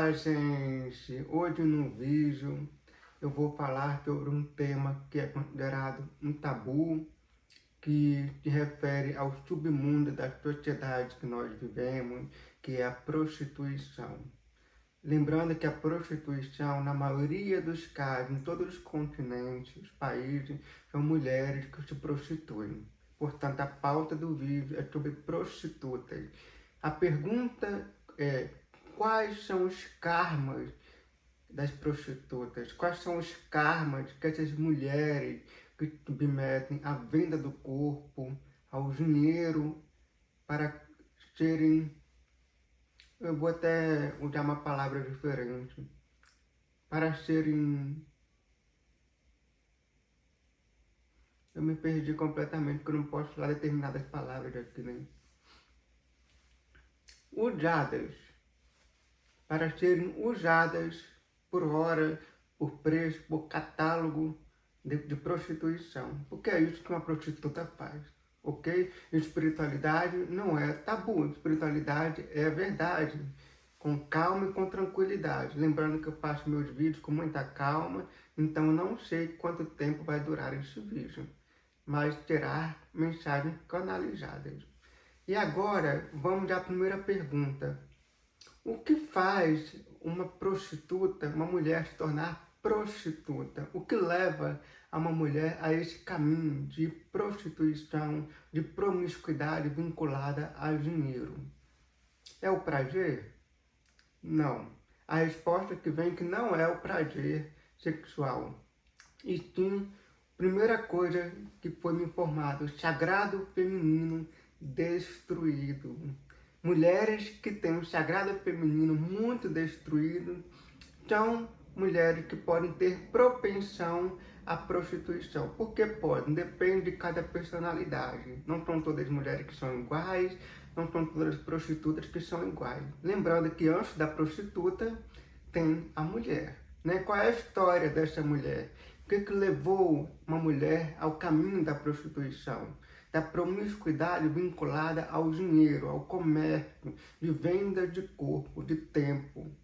Olá, gente! Hoje no vídeo eu vou falar sobre um tema que é considerado um tabu, que se refere ao submundo da sociedade que nós vivemos, que é a prostituição. Lembrando que a prostituição, na maioria dos casos, em todos os continentes, os países, são mulheres que se prostituem. Portanto, a pauta do vídeo é sobre prostitutas. A pergunta é: quais são os karmas das prostitutas? Quais são os karmas que essas mulheres que submetem à venda do corpo, ao dinheiro, para serem, eu vou até usar uma palavra diferente, para serem, eu me perdi completamente, porque eu não posso falar determinadas palavras aqui, né? Usadas, para serem usadas por hora, por preço, por catálogo de prostituição. Porque é isso que uma prostituta faz, ok? Espiritualidade não é tabu, espiritualidade é verdade, com calma e com tranquilidade. Lembrando que eu faço meus vídeos com muita calma, então eu não sei quanto tempo vai durar esse vídeo, mas terá mensagens canalizadas. E agora, vamos à primeira pergunta. O que faz uma prostituta, uma mulher se tornar prostituta? O que leva a uma mulher a esse caminho de prostituição, de promiscuidade vinculada ao dinheiro? É o prazer? Não. A resposta que vem é que não é o prazer sexual. E sim, primeira coisa que foi me informado, o sagrado feminino destruído. Mulheres que têm o sagrado feminino muito destruído são mulheres que podem ter propensão à prostituição. Por que podem? Depende de cada personalidade. Não são todas as mulheres que são iguais, não são todas as prostitutas que são iguais. Lembrando que antes da prostituta tem a mulher, né? Qual é a história dessa mulher? O que levou uma mulher ao caminho da prostituição? Da promiscuidade vinculada ao dinheiro, ao comércio, de venda de corpo, de tempo.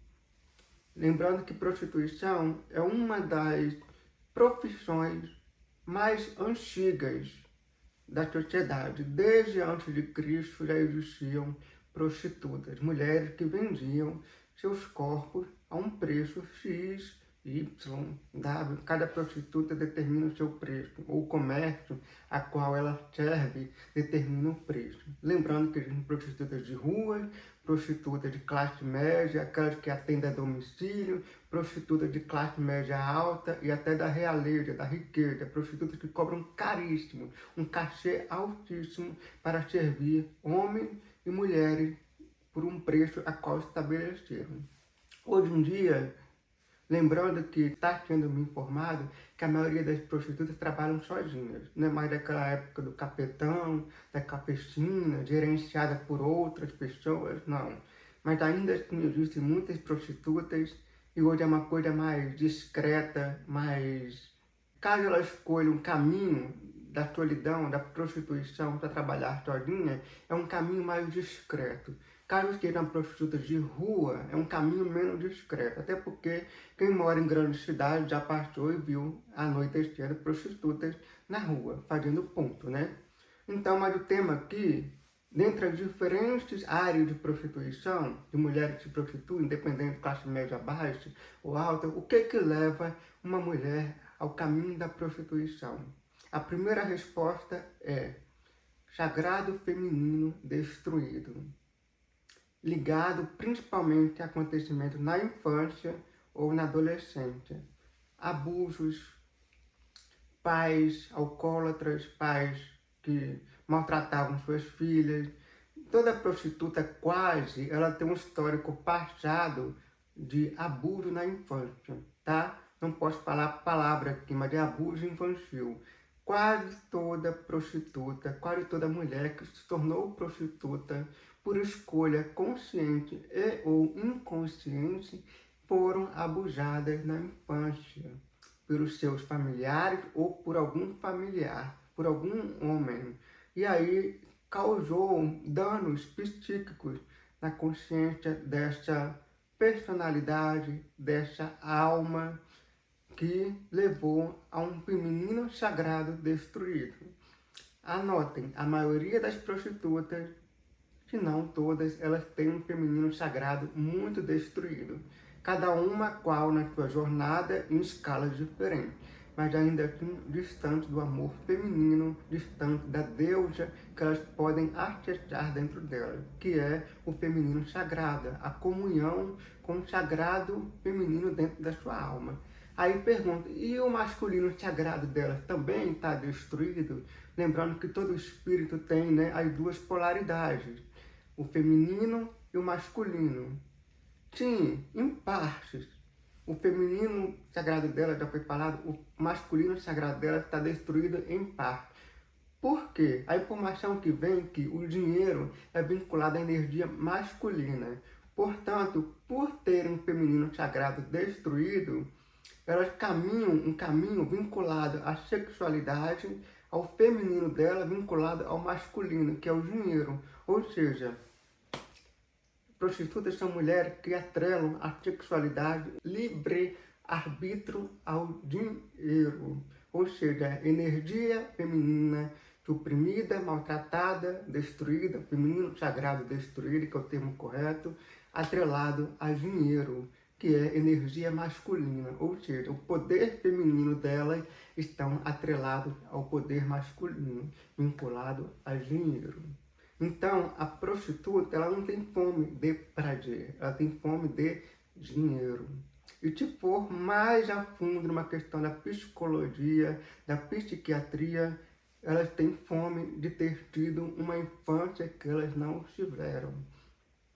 Lembrando que prostituição é uma das profissões mais antigas da sociedade. Desde antes de Cristo já existiam prostitutas, mulheres que vendiam seus corpos a um preço X, Y, W. Cada prostituta determina o seu preço, ou o comércio a qual ela serve determina o preço. Lembrando que existem prostitutas de rua, prostitutas de classe média, aquelas que atendem a domicílio, prostitutas de classe média alta e até da realeza, da riqueza, prostitutas que cobram caríssimo, um cachê altíssimo para servir homens e mulheres por um preço a qual estabeleceram. Hoje em dia, lembrando que está sendo me informado que a maioria das prostitutas trabalham sozinhas. Não é mais daquela época do cafetão, da cafetina, gerenciada por outras pessoas, não. Mas ainda assim existem muitas prostitutas e hoje é uma coisa mais discreta, mais... Caso ela escolha um caminho da solidão, da prostituição para trabalhar sozinha, é um caminho mais discreto. Caso seja uma prostituta de rua, é um caminho menos discreto, até porque quem mora em grandes cidades já passou e viu à noite prostitutas na rua, fazendo ponto, né? Então, mas o tema aqui, dentre as diferentes áreas de prostituição, de mulheres que se prostituem, independente de classe média baixa ou alta, o que leva uma mulher ao caminho da prostituição? A primeira resposta é sagrado feminino destruído, ligado principalmente a acontecimentos na infância ou na adolescência. Abusos, pais alcoólatras, pais que maltratavam suas filhas. Toda prostituta quase, ela tem um histórico passado de abuso na infância, tá? Não posso falar a palavra aqui, mas é abuso infantil. Quase toda prostituta, quase toda mulher que se tornou prostituta por escolha consciente e ou inconsciente foram abusadas na infância pelos seus familiares ou por algum familiar, por algum homem. E aí causou danos psíquicos na consciência dessa personalidade dessa alma que levou a um feminino sagrado destruído. Anotem, a maioria das prostitutas, se não todas, elas têm um feminino sagrado muito destruído. Cada uma qual na sua jornada em escalas diferentes, mas ainda assim distante do amor feminino, distante da deusa que elas podem acessar dentro delas, que é o feminino sagrado, a comunhão com o sagrado feminino dentro da sua alma. Aí pergunta, e o masculino sagrado delas também está destruído? Lembrando que todo espírito tem, né, as duas polaridades, o feminino e o masculino. Sim, em partes. O feminino sagrado dela, já foi falado, o masculino sagrado dela está destruído em parte. Por quê? A informação que vem é que o dinheiro é vinculado à energia masculina. Portanto, por ter um feminino sagrado destruído, elas caminham um caminho vinculado à sexualidade, ao feminino dela vinculado ao masculino, que é o dinheiro. Ou seja, prostitutas são mulheres que atrelam a sexualidade, livre-arbítrio ao dinheiro. Ou seja, energia feminina suprimida, maltratada, destruída, feminino sagrado destruído, que é o termo correto, atrelado a dinheiro, que é energia masculina. Ou seja, o poder feminino delas estão atrelados ao poder masculino, vinculado a dinheiro. Então, a prostituta, ela não tem fome de prazer, ela tem fome de dinheiro. E se for mais a fundo numa questão da psicologia, da psiquiatria, elas têm fome de ter tido uma infância que elas não tiveram.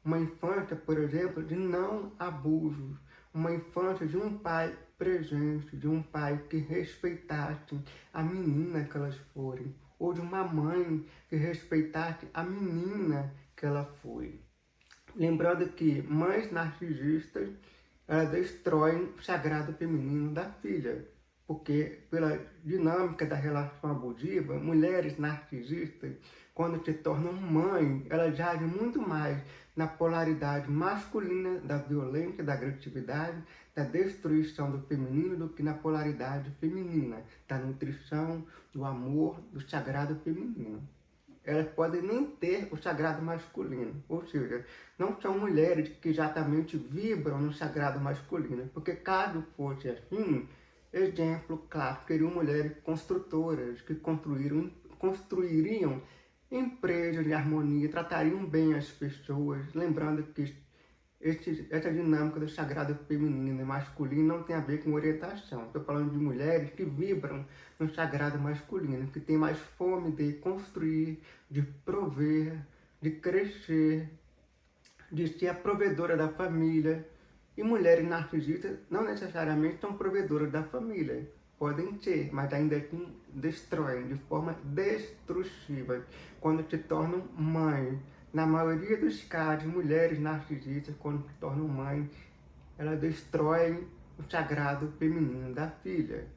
Uma infância, por exemplo, de não abusos. Uma infância de um pai presente, de um pai que respeitasse a menina que elas forem, ou de uma mãe que respeitasse a menina que ela foi. Lembrando que mães narcisistas, elas destroem o sagrado feminino da filha, porque pela dinâmica da relação abusiva, mulheres narcisistas, quando se tornam mãe, elas agem muito mais na polaridade masculina da violência, da agressividade, da destruição do feminino, do que na polaridade feminina, da nutrição, do amor, do sagrado feminino. Elas podem nem ter o sagrado masculino, ou seja, não são mulheres que exatamente vibram no sagrado masculino, porque caso fosse assim, exemplo claro, seriam mulheres construtoras que construiriam empresas de harmonia, tratariam bem as pessoas, lembrando que essa dinâmica do sagrado feminino e masculino não tem a ver com orientação. Estou falando de mulheres que vibram no sagrado masculino, que têm mais fome de construir, de prover, de crescer, de ser a provedora da família. E mulheres narcisistas não necessariamente são provedoras da família. Podem ser, mas ainda assim destroem de forma destrutiva quando se tornam mães. Na maioria dos casos, mulheres narcisistas, quando se tornam mães, elas destroem o sagrado feminino da filha.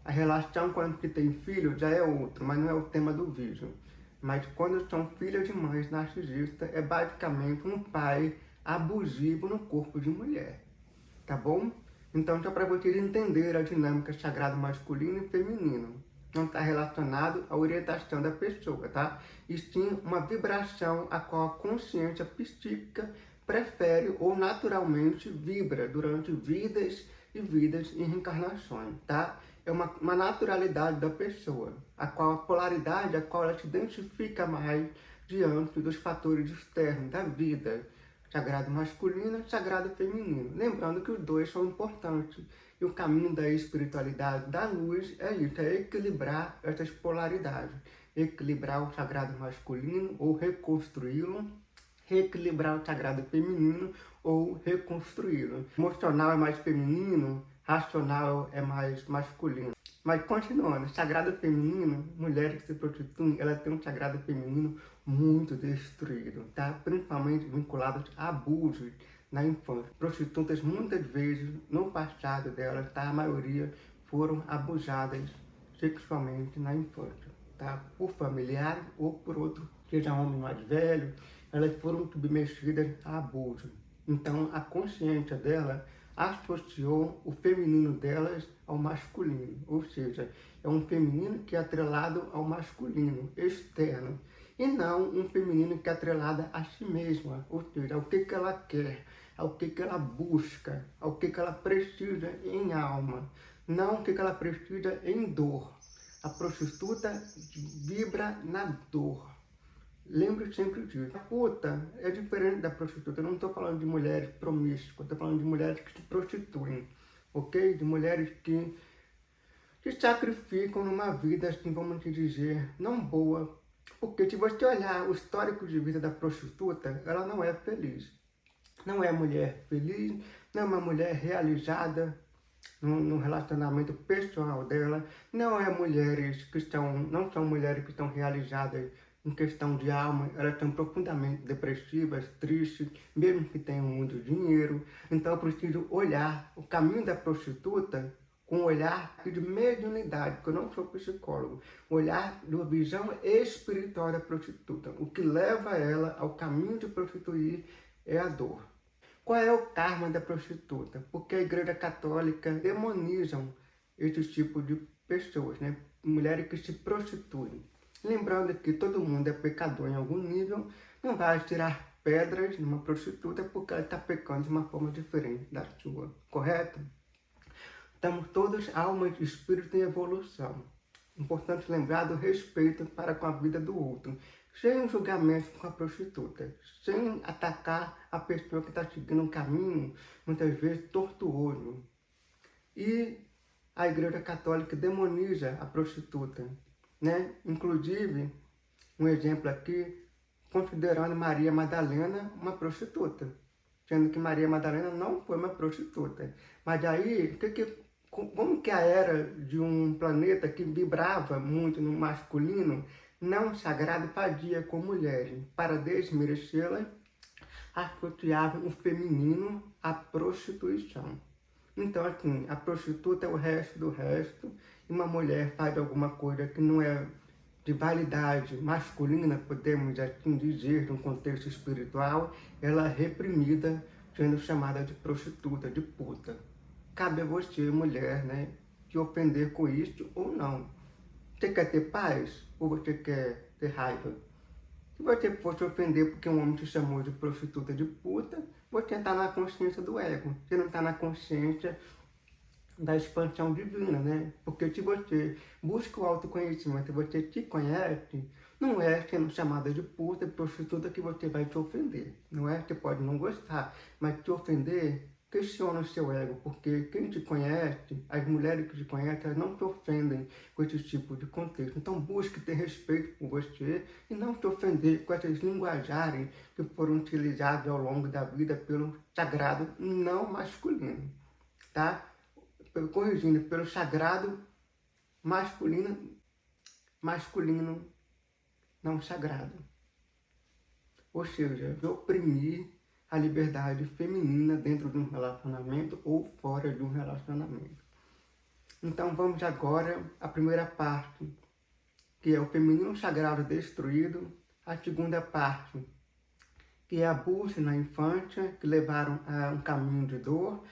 A relação quando se tem filho já é outro, mas não é o tema do vídeo. Mas quando são filhas de mães narcisistas, é basicamente um pai abusivo no corpo de mulher. Tá bom? Então, só para vocês entenderem a dinâmica sagrado masculino e feminino. Não está relacionado à orientação da pessoa, tá? E sim uma vibração a qual a consciência psíquica prefere ou naturalmente vibra durante vidas e vidas e reencarnações, tá? É uma naturalidade da pessoa, a qual a polaridade, a qual ela se identifica mais diante dos fatores externos da vida, sagrado masculino e sagrado feminino. Lembrando que os dois são importantes. E o caminho da espiritualidade, da luz, é isso, é equilibrar essas polaridades. Equilibrar o sagrado masculino ou reconstruí-lo, reequilibrar o sagrado feminino ou reconstruí-lo. Emocional é mais feminino, racional é mais masculino. Mas continuando, sagrado feminino, mulheres que se prostituem, elas têm um sagrado feminino muito destruído, tá? Principalmente vinculados a abusos na infância. Prostitutas muitas vezes, no passado delas, tá? A maioria foram abusadas sexualmente na infância, tá? Por familiares ou por outro, seja homem mais velho, elas foram submetidas a abuso. Então, a consciência dela associou o feminino delas ao masculino, ou seja, é um feminino que é atrelado ao masculino, externo, e não um feminino que é atrelado a si mesma, ou seja, ao que ela quer, ao que ela busca, ao que ela precisa em alma, não o que ela precisa em dor. A prostituta vibra na dor. Lembre sempre disso. A puta é diferente da prostituta. Eu não estou falando de mulheres promíscuas, estou falando de mulheres que se prostituem, ok? De mulheres que se sacrificam numa vida, assim, vamos dizer, não boa. Porque se você olhar o histórico de vida da prostituta, ela não é feliz. Não é mulher feliz, não é uma mulher realizada no relacionamento pessoal dela, não é mulheres que não são mulheres que estão realizadas em questão de alma, elas estão profundamente depressivas, tristes, mesmo que tenham muito dinheiro. Então eu preciso olhar o caminho da prostituta com um olhar de mediunidade, porque eu não sou psicólogo, olhar de uma visão espiritual da prostituta. O que leva ela ao caminho de prostituir é a dor. Qual é o karma da prostituta? Porque a Igreja Católica demonizam esse tipo de pessoas, né? Mulheres que se prostituem. Lembrando que todo mundo é pecador em algum nível, não vai tirar pedras numa prostituta porque ela está pecando de uma forma diferente da sua, correto? Estamos todos almas de espírito em evolução. Importante lembrar do respeito para com a vida do outro, sem julgamento com a prostituta, sem atacar a pessoa que está seguindo um caminho, muitas vezes tortuoso. E a Igreja Católica demoniza a prostituta, né? Inclusive, um exemplo aqui, considerando Maria Madalena uma prostituta, sendo que Maria Madalena não foi uma prostituta. Mas aí, como que a era de um planeta que vibrava muito no masculino, não sagrado, fazia com mulheres? Para desmerecê-las, associavam o feminino à prostituição. Então, assim, a prostituta é o resto do resto, e uma mulher faz alguma coisa que não é de validade masculina, podemos assim dizer, no contexto espiritual, ela é reprimida, sendo chamada de prostituta, de puta. Cabe a você, mulher, né, te ofender com isso ou não. Você quer ter paz ou você quer ter raiva? Se você for se ofender porque um homem te chamou de prostituta, de puta, você está na consciência do ego. Você não está na consciência da expansão divina, né? Porque se você busca o autoconhecimento e você te conhece, não é sendo chamada de puta, prostituta que você vai te ofender. Não é? Você pode não gostar, mas te ofender questiona o seu ego, porque quem te conhece, as mulheres que te conhecem, elas não te ofendem com esse tipo de contexto. Então busque ter respeito por você e não te ofender com essas linguajagens que foram utilizadas ao longo da vida pelo sagrado não masculino, tá? Corrigindo, pelo sagrado masculino não sagrado. Ou seja, de oprimir a liberdade feminina dentro de um relacionamento ou fora de um relacionamento. Então vamos agora à primeira parte, que é o feminino sagrado destruído, a segunda parte, que é abuso na infância, que levaram a um caminho de dor,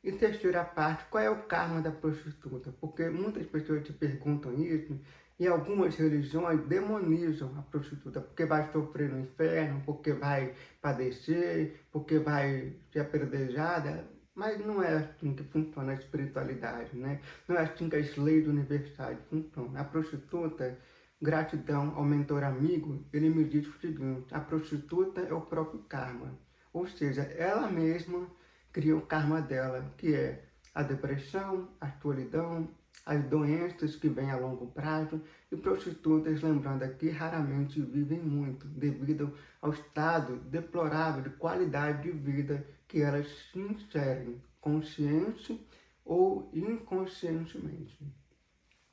e terceira parte, qual é o karma da prostituta? Porque muitas pessoas te perguntam isso, e algumas religiões demonizam a prostituta, porque vai sofrer no inferno, porque vai padecer, porque vai ser apedrejada. Mas não é assim que funciona a espiritualidade, né? Não é assim que as leis universais funcionam. A prostituta, gratidão ao mentor amigo, ele me diz o seguinte: a prostituta é o próprio karma. Ou seja, ela mesma cria o karma dela, que é a depressão, a solidão, as doenças que vêm a longo prazo, e prostitutas, lembrando aqui, raramente vivem muito, devido ao estado deplorável de qualidade de vida que elas se inserem, consciente ou inconscientemente.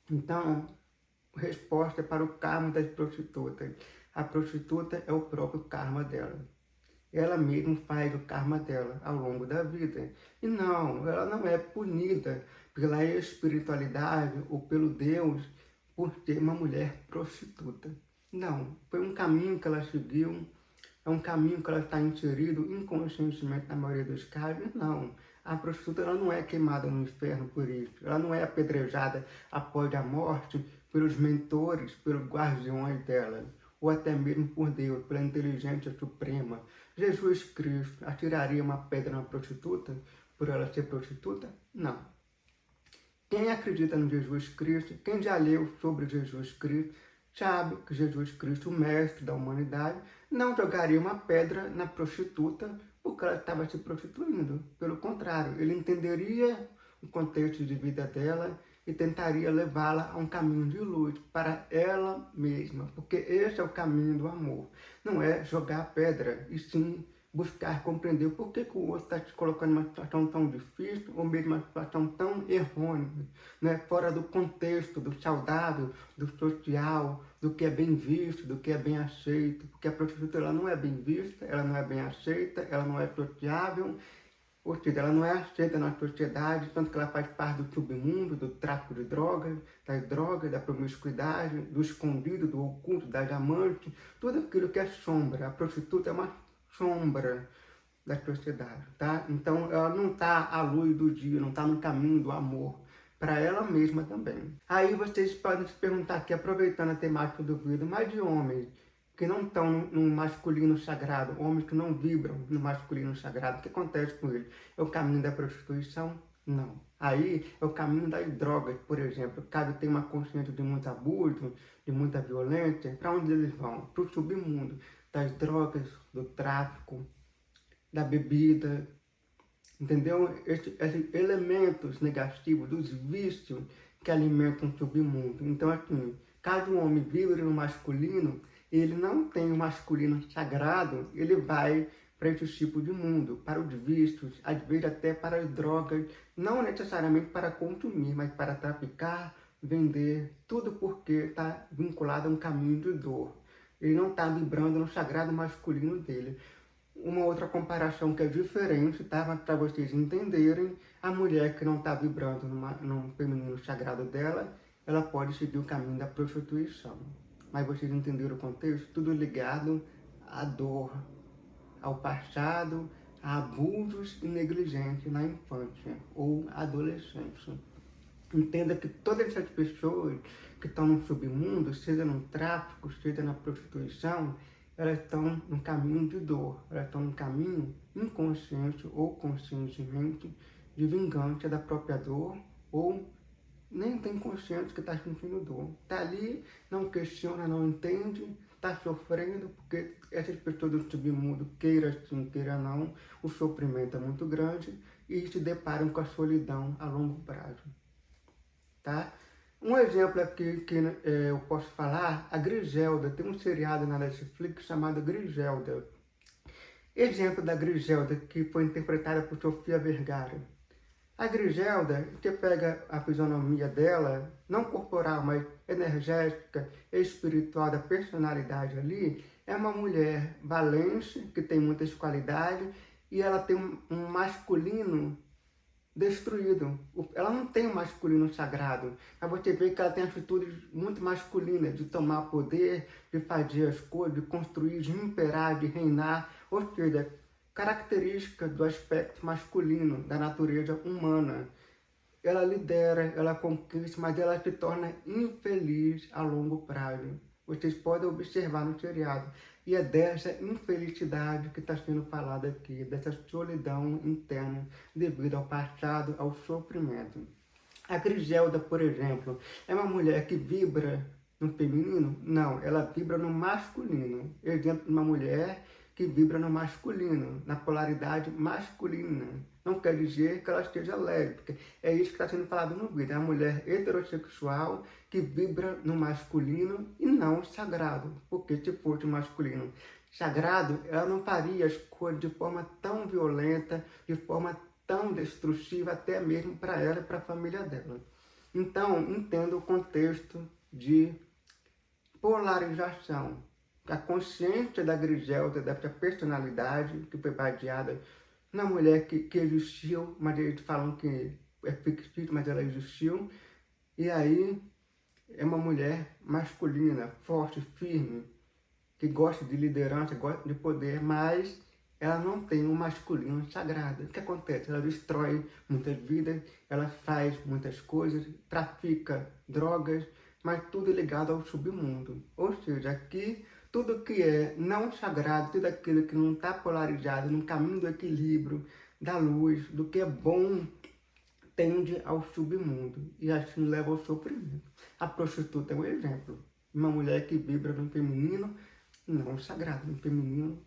Então, resposta para o karma das prostitutas. A prostituta é o próprio karma dela. Ela mesma faz o karma dela ao longo da vida. E não, ela não é punida pela espiritualidade ou pelo Deus por ter uma mulher prostituta. Não, foi um caminho que ela seguiu, É um caminho que ela está inserido inconscientemente na maioria dos casos? Não. A prostituta ela não é queimada no inferno por isso. Ela não é apedrejada após a morte pelos mentores, pelos guardiões dela, ou até mesmo por Deus, pela inteligência suprema. Jesus Cristo atiraria uma pedra na prostituta por ela ser prostituta? Não. Quem acredita no Jesus Cristo, quem já leu sobre Jesus Cristo, sabe que Jesus Cristo, o mestre da humanidade, não jogaria uma pedra na prostituta porque ela estava se prostituindo. Pelo contrário, ele entenderia o contexto de vida dela e tentaria levá-la a um caminho de luz para ela mesma, porque esse é o caminho do amor. Não é jogar pedra, e sim buscar compreender por que o outro está te colocando numa situação tão difícil ou mesmo uma situação tão errônea, né? Fora do contexto, do saudável, do social, do que é bem visto, do que é bem aceito, porque a prostituta ela não é bem vista, ela não é bem aceita, ela não é sociável, ou seja, ela não é aceita na sociedade, tanto que ela faz parte do submundo, do tráfico de drogas, das drogas, da promiscuidade, do escondido, do oculto, das amantes, tudo aquilo que é sombra. A prostituta é uma sombra da sociedade, tá? Então ela não está à luz do dia, não está no caminho do amor, para ela mesma também. Aí vocês podem se perguntar aqui, aproveitando a temática do vídeo, mas de homens que não estão no masculino sagrado, homens que não vibram no masculino sagrado, o que acontece com eles? É o caminho da prostituição? Não. Aí é o caminho das drogas, por exemplo. Caso tenha uma consciência de muito abuso, de muita violência, para onde eles vão? Para o submundo das drogas, do tráfico, da bebida, entendeu? Esses elementos negativos, dos vícios que alimentam o submundo. Então, assim, caso o homem vibre no masculino, ele não tem o masculino sagrado, ele vai para esse tipo de mundo, para os vícios, às vezes até para as drogas, não necessariamente para consumir, mas para traficar, vender, tudo porque está vinculado a um caminho de dor. Ele não está vibrando no sagrado masculino dele. Uma outra comparação que é diferente, tá? Para vocês entenderem, a mulher que não está vibrando no feminino sagrado dela, ela pode seguir o caminho da prostituição. Mas vocês entenderam o contexto? Tudo ligado à dor, ao passado, a abusos e negligência na infância ou adolescência. Entenda que todas essas pessoas que estão no submundo, seja no tráfico, seja na prostituição, elas estão no caminho de dor, elas estão no caminho inconsciente ou conscientemente de vingança da própria dor, ou nem tem consciência que está sentindo dor. Está ali, não questiona, não entende, está sofrendo, porque essas pessoas do submundo, queira sim, queira não, o sofrimento é muito grande e se deparam com a solidão a longo prazo. Tá? Um exemplo aqui que eu posso falar, a Griselda, tem um seriado na Netflix chamado Griselda. Exemplo da Griselda, que foi interpretada por Sofia Vergara. A Griselda, você pega a fisionomia dela, não corporal, mas energética, espiritual, da personalidade ali, é uma mulher valente, que tem muitas qualidades, e ela tem um masculino destruído. Ela não tem um masculino sagrado. Mas você vê que ela tem atitudes muito masculinas, de tomar poder, de fazer as coisas, de construir, de imperar, de reinar. Ou seja, característica do aspecto masculino, da natureza humana. Ela lidera, ela conquista, mas ela se torna infeliz a longo prazo. Vocês podem observar no seriado. E é dessa infelicidade que está sendo falada aqui, dessa solidão interna devido ao passado, ao sofrimento. A Griselda, por exemplo, é uma mulher que vibra no feminino? Não, ela vibra no masculino. Exemplo de uma mulher que vibra no masculino, na polaridade masculina. Não quer dizer que ela esteja lésbica. É isso que está sendo falado no vídeo. É uma mulher heterossexual que vibra no masculino e não sagrado. Porque se fosse masculino sagrado, ela não faria as coisas de forma tão violenta, de forma tão destrutiva, até mesmo para ela e para a família dela. Então, entenda o contexto de polarização. A consciência da Griselda, dessa personalidade que foi baseada na mulher que existiu, mas eles falam que é fictício, mas ela existiu. E aí é uma mulher masculina, forte, firme, que gosta de liderança, gosta de poder, mas ela não tem um masculino sagrado. O que acontece? Ela destrói muitas vidas, ela faz muitas coisas, trafica drogas, mas tudo ligado ao submundo. Ou seja, aqui tudo que é não sagrado, tudo aquilo que não está polarizado no caminho do equilíbrio, da luz, do que é bom, tende ao submundo e assim leva ao sofrimento. A prostituta é um exemplo. Uma mulher que vibra no feminino, não sagrado, no feminino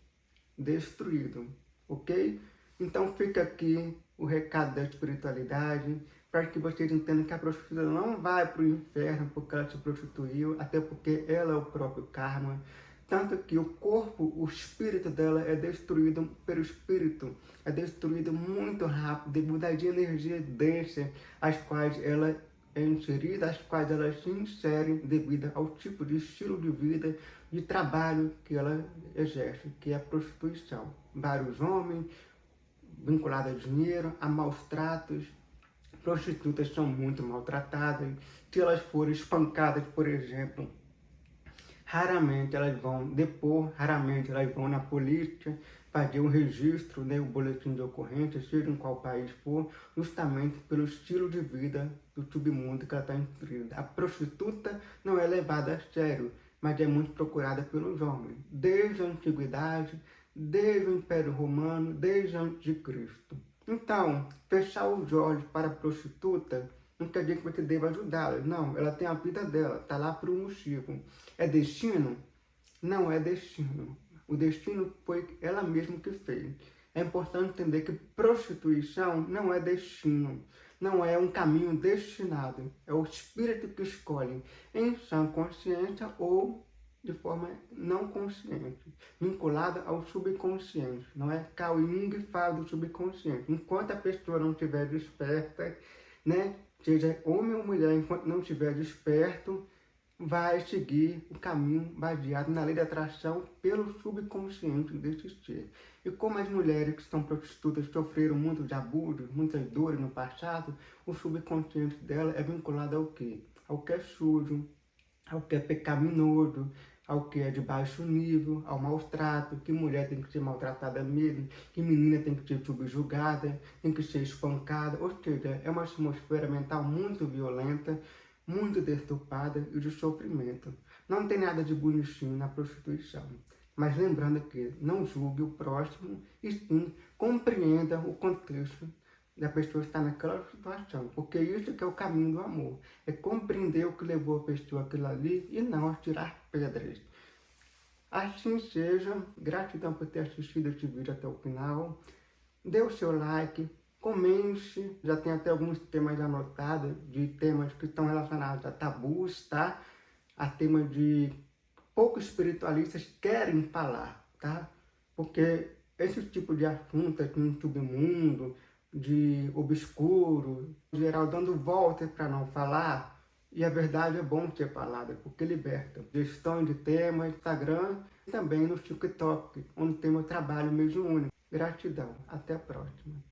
destruído, ok? Então fica aqui o recado da espiritualidade, para que vocês entendam que a prostituta não vai para o inferno porque ela se prostituiu, até porque ela é o próprio karma. Tanto que o corpo, o espírito dela é destruído pelo espírito, é destruído muito rápido devido às energias densas, as quais ela é inserida, as quais ela se insere devido ao tipo de estilo de vida, de trabalho que ela exerce, que é a prostituição. Vários homens vinculados a dinheiro, a maus tratos. Prostitutas são muito maltratadas. Se elas forem espancadas, por exemplo, raramente elas vão depor, raramente elas vão na polícia fazer um registro, né, o boletim de ocorrência, seja em qual país for, justamente pelo estilo de vida do submundo que ela está inserida. A prostituta não é levada a sério, mas é muito procurada pelos homens, desde a antiguidade, desde o Império Romano, desde antes de Cristo. Então, fechar os olhos para a prostituta não quer dizer que você deva ajudá-la. Não, ela tem a vida dela, está lá por um motivo. É destino? Não é destino. O destino foi ela mesma que fez. É importante entender que prostituição não é destino. Não é um caminho destinado. É o espírito que escolhe em sã consciência ou de forma não consciente, vinculada ao subconsciente. Não é Carl Jung fala do subconsciente. Enquanto a pessoa não estiver desperta, né, seja homem ou mulher, enquanto não estiver desperto, vai seguir o caminho baseado na lei da atração pelo subconsciente desse ser. E como as mulheres que estão prostitutas sofreram muito de abusos, muitas dores no passado, o subconsciente dela é vinculado ao quê? Ao que é sujo, ao que é pecaminoso, ao que é de baixo nível, ao maus trato, que mulher tem que ser maltratada mesmo, que menina tem que ser subjugada, tem que ser espancada, ou seja, é uma atmosfera mental muito violenta, muito deturpada e de sofrimento. Não tem nada de bonitinho na prostituição. Mas lembrando que não julgue o próximo e sim compreenda o contexto da pessoa estar naquela situação. Porque isso que é o caminho do amor. É compreender o que levou a pessoa àquilo ali e não tirar pedras. Assim seja. Gratidão por ter assistido este vídeo até o final. Dê o seu like. Comente, já tem até alguns temas anotados, de temas que estão relacionados a tabus, tá? A temas de poucos espiritualistas querem falar, tá? Porque esse tipo de assunto aqui no submundo, de obscuro, em geral dando voltas para não falar, e a verdade é bom ser falada, porque liberta. Gestão de temas, Instagram e também no TikTok, onde tem meu trabalho mesmo único. Gratidão, até a próxima.